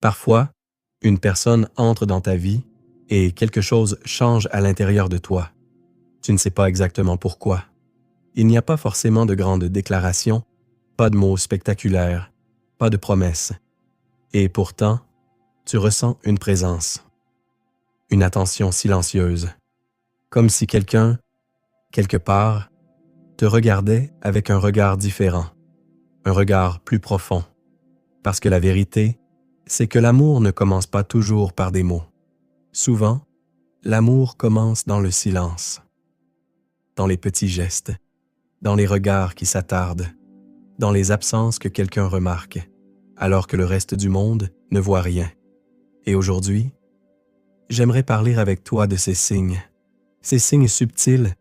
Parfois, une personne entre dans ta vie et quelque chose change à l'intérieur de toi. Tu ne sais pas exactement pourquoi. Il n'y a pas forcément de grandes déclarations, pas de mots spectaculaires, pas de promesses. Et pourtant, tu ressens une présence, une attention silencieuse, comme si quelqu'un, quelque part, te regardait avec un regard différent, un regard plus profond. Parce que la vérité, c'est que l'amour ne commence pas toujours par des mots. Souvent, l'amour commence dans le silence, dans les petits gestes, dans les regards qui s'attardent, dans les absences que quelqu'un remarque, alors que le reste du monde ne voit rien. Et aujourd'hui, j'aimerais parler avec toi de ces signes subtils,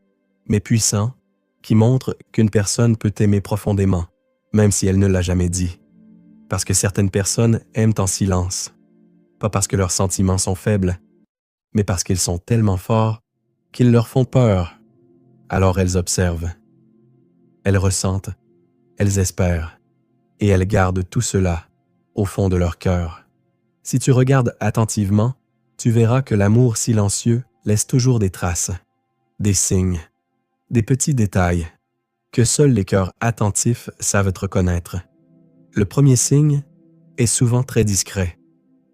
mais puissants, qui montrent qu'une personne peut t'aimer profondément, même si elle ne l'a jamais dit. Parce que certaines personnes aiment en silence, pas parce que leurs sentiments sont faibles, mais parce qu'ils sont tellement forts qu'ils leur font peur. Alors elles observent, elles ressentent, elles espèrent, et elles gardent tout cela au fond de leur cœur. Si tu regardes attentivement, tu verras que l'amour silencieux laisse toujours des traces, des signes, des petits détails que seuls les cœurs attentifs savent reconnaître. Le premier signe est souvent très discret.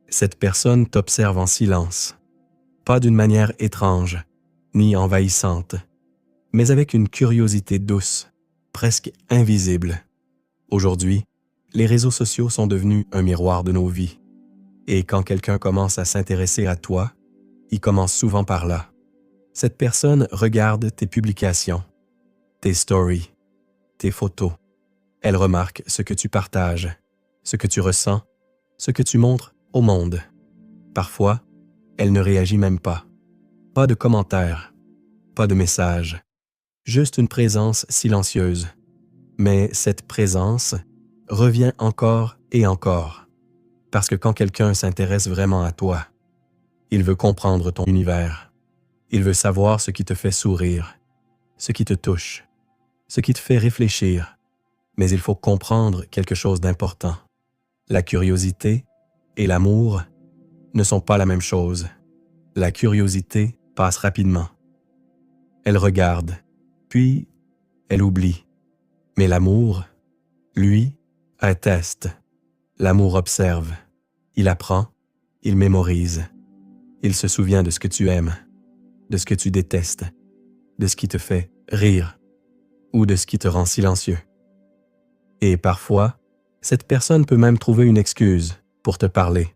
Cette personne t'observe en silence, pas d'une manière étrange, ni envahissante, mais avec une curiosité douce, presque invisible. Aujourd'hui, les réseaux sociaux sont devenus un miroir de nos vies. Et quand quelqu'un commence à s'intéresser à toi, il commence souvent par là. Cette personne regarde tes publications, tes stories, tes photos. Elle remarque ce que tu partages, ce que tu ressens, ce que tu montres au monde. Parfois, elle ne réagit même pas. Pas de commentaires, pas de messages, juste une présence silencieuse. Mais cette présence revient encore et encore. Parce que quand quelqu'un s'intéresse vraiment à toi, il veut comprendre ton univers. Il veut savoir ce qui te fait sourire, ce qui te touche, ce qui te fait réfléchir. Mais il faut comprendre quelque chose d'important. La curiosité et l'amour ne sont pas la même chose. La curiosité passe rapidement. Elle regarde, puis elle oublie. Mais l'amour, lui, atteste. L'amour observe. Il apprend, il mémorise. Il se souvient de ce que tu aimes, de ce que tu détestes, de ce qui te fait rire ou de ce qui te rend silencieux. Et parfois, cette personne peut même trouver une excuse pour te parler.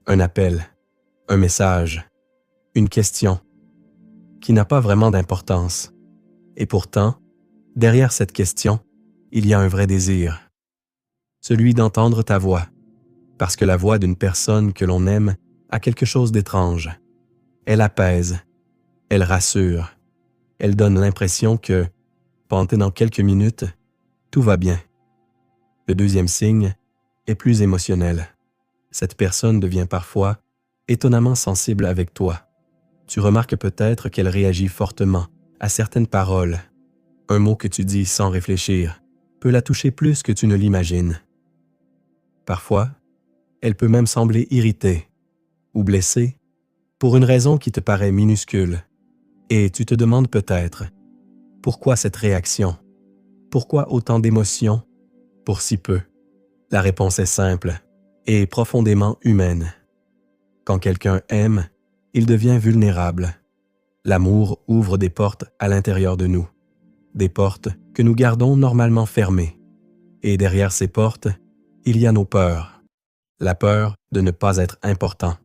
Un appel, un message, une question qui n'a pas vraiment d'importance. Et pourtant, derrière cette question, il y a un vrai désir. Celui d'entendre ta voix. Parce que la voix d'une personne que l'on aime a quelque chose d'étrange. Elle apaise, elle rassure, elle donne l'impression que, pendant quelques minutes, tout va bien. Le deuxième signe est plus émotionnel. Cette personne devient parfois étonnamment sensible avec toi. Tu remarques peut-être qu'elle réagit fortement à certaines paroles. Un mot que tu dis sans réfléchir peut la toucher plus que tu ne l'imagines. Parfois, elle peut même sembler irritée ou blessée pour une raison qui te paraît minuscule. Et tu te demandes peut-être, pourquoi cette réaction? Pourquoi autant d'émotions pour si peu? La réponse est simple et profondément humaine. Quand quelqu'un aime, il devient vulnérable. L'amour ouvre des portes à l'intérieur de nous, des portes que nous gardons normalement fermées. Et derrière ces portes, il y a nos peurs. La peur de ne pas être important,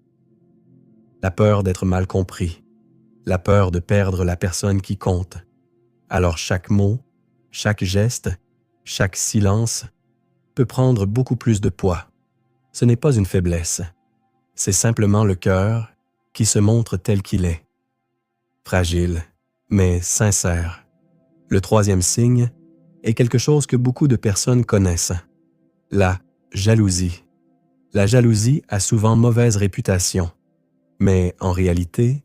la peur d'être mal compris, la peur de perdre la personne qui compte. Alors chaque mot, chaque geste, chaque silence peut prendre beaucoup plus de poids. Ce n'est pas une faiblesse, c'est simplement le cœur qui se montre tel qu'il est. Fragile, mais sincère. Le troisième signe est quelque chose que beaucoup de personnes connaissent, la jalousie. La jalousie a souvent mauvaise réputation, mais en réalité,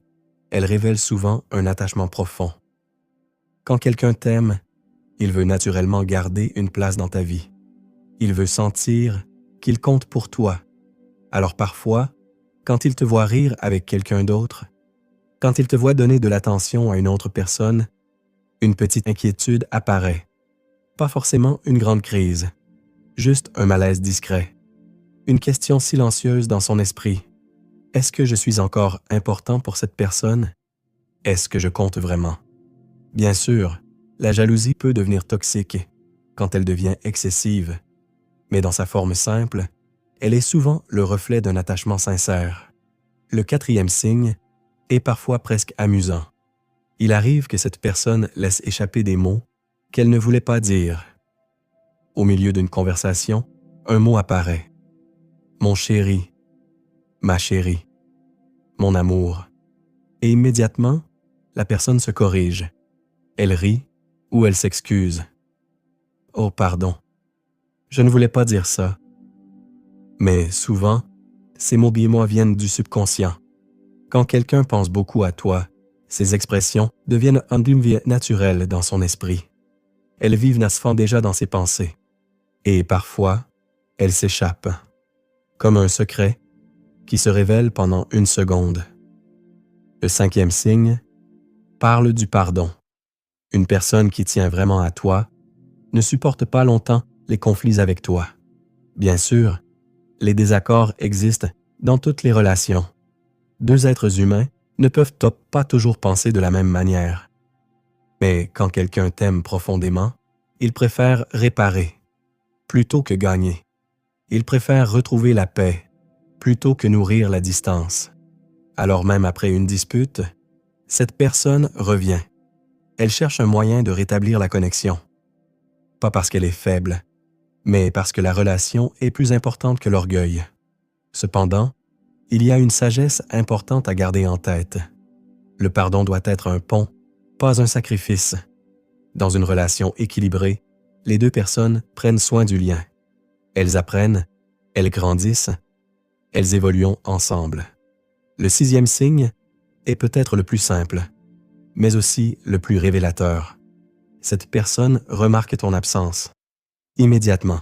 elle révèle souvent un attachement profond. Quand quelqu'un t'aime, il veut naturellement garder une place dans ta vie. Il veut sentir qu'il compte pour toi, Alors parfois, quand il te voit rire avec quelqu'un d'autre, quand il te voit donner de l'attention à une autre personne, une petite inquiétude apparaît. Pas forcément une grande crise, juste un malaise discret. Une question silencieuse dans son esprit. Est-ce que je suis encore important pour cette personne? Est-ce que je compte vraiment? Bien sûr, la jalousie peut devenir toxique quand elle devient excessive, mais dans sa forme simple, elle est souvent le reflet d'un attachement sincère. Le quatrième signe est parfois presque amusant. Il arrive que cette personne laisse échapper des mots qu'elle ne voulait pas dire. Au milieu d'une conversation, un mot apparaît. Mon chéri, ma chérie, mon amour. Et immédiatement, la personne se corrige. Elle rit ou elle s'excuse. Oh, pardon. Je ne voulais pas dire ça. Mais souvent, ces mots biais-moi viennent du subconscient. Quand quelqu'un pense beaucoup à toi, ces expressions deviennent un vie naturel dans son esprit. Elles vivent naissant déjà dans ses pensées. Et parfois, elles s'échappent, comme un secret qui se révèle pendant une seconde. Le cinquième signe parle du pardon. Une personne qui tient vraiment à toi ne supporte pas longtemps les conflits avec toi. Bien sûr, les désaccords existent dans toutes les relations. Deux êtres humains ne peuvent pas toujours penser de la même manière. Mais quand quelqu'un t'aime profondément, il préfère réparer plutôt que gagner. Il préfère retrouver la paix plutôt que nourrir la distance. Alors même après une dispute, cette personne revient. Elle cherche un moyen de rétablir la connexion. Pas parce qu'elle est faible, mais parce que la relation est plus importante que l'orgueil. Cependant, il y a une sagesse importante à garder en tête. Le pardon doit être un pont, pas un sacrifice. Dans une relation équilibrée, les deux personnes prennent soin du lien. Elles apprennent, elles grandissent, elles évoluent ensemble. Le sixième signe est peut-être le plus simple, mais aussi le plus révélateur. Cette personne remarque ton absence. Immédiatement.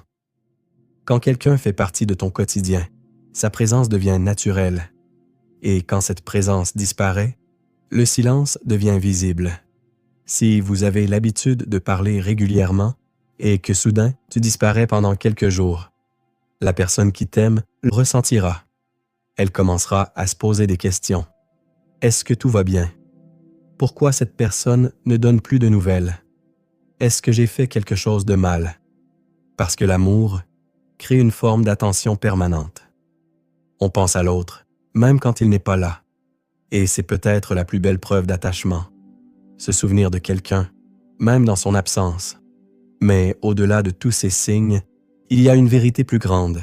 Quand quelqu'un fait partie de ton quotidien, sa présence devient naturelle. Et quand cette présence disparaît, le silence devient visible. Si vous avez l'habitude de parler régulièrement et que soudain tu disparais pendant quelques jours, la personne qui t'aime le ressentira. Elle commencera à se poser des questions. Est-ce que tout va bien? Pourquoi cette personne ne donne plus de nouvelles? Est-ce que j'ai fait quelque chose de mal? Parce que l'amour crée une forme d'attention permanente. On pense à l'autre, même quand il n'est pas là. Et c'est peut-être la plus belle preuve d'attachement. Se souvenir de quelqu'un, même dans son absence. Mais au-delà de tous ces signes, il y a une vérité plus grande.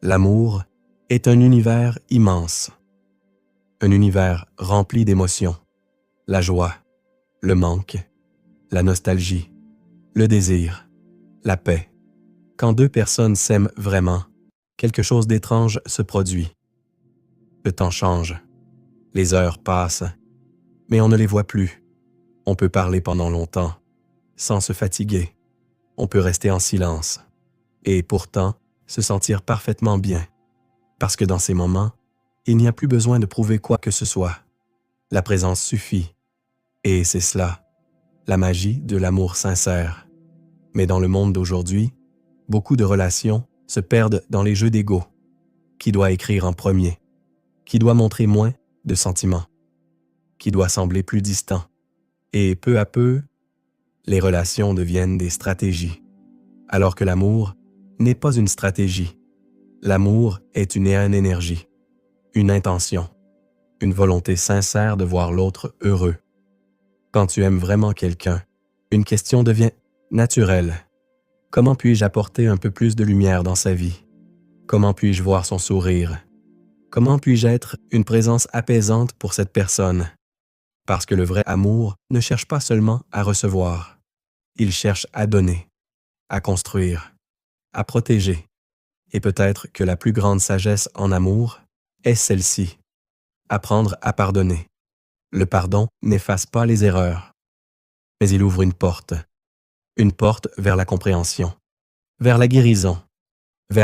L'amour est un univers immense. Un univers rempli d'émotions. La joie, le manque, la nostalgie, le désir, la paix. Quand deux personnes s'aiment vraiment, quelque chose d'étrange se produit. Le temps change, les heures passent, mais on ne les voit plus. On peut parler pendant longtemps, sans se fatiguer. On peut rester en silence, et pourtant se sentir parfaitement bien. Parce que dans ces moments, il n'y a plus besoin de prouver quoi que ce soit. La présence suffit. Et c'est cela, la magie de l'amour sincère. Mais dans le monde d'aujourd'hui, beaucoup de relations se perdent dans les jeux d'ego. Qui doit écrire en premier? Qui doit montrer moins de sentiments? Qui doit sembler plus distant? Et peu à peu, les relations deviennent des stratégies. Alors que l'amour n'est pas une stratégie. L'amour est une énergie, une intention, une volonté sincère de voir l'autre heureux. Quand tu aimes vraiment quelqu'un, une question devient naturelle. Comment puis-je apporter un peu plus de lumière dans sa vie? Comment puis-je voir son sourire? Comment puis-je être une présence apaisante pour cette personne? Parce que le vrai amour ne cherche pas seulement à recevoir. Il cherche à donner, à construire, à protéger. Et peut-être que la plus grande sagesse en amour est celle-ci. Apprendre à pardonner. Le pardon n'efface pas les erreurs, mais il ouvre une porte vers la compréhension, vers la guérison,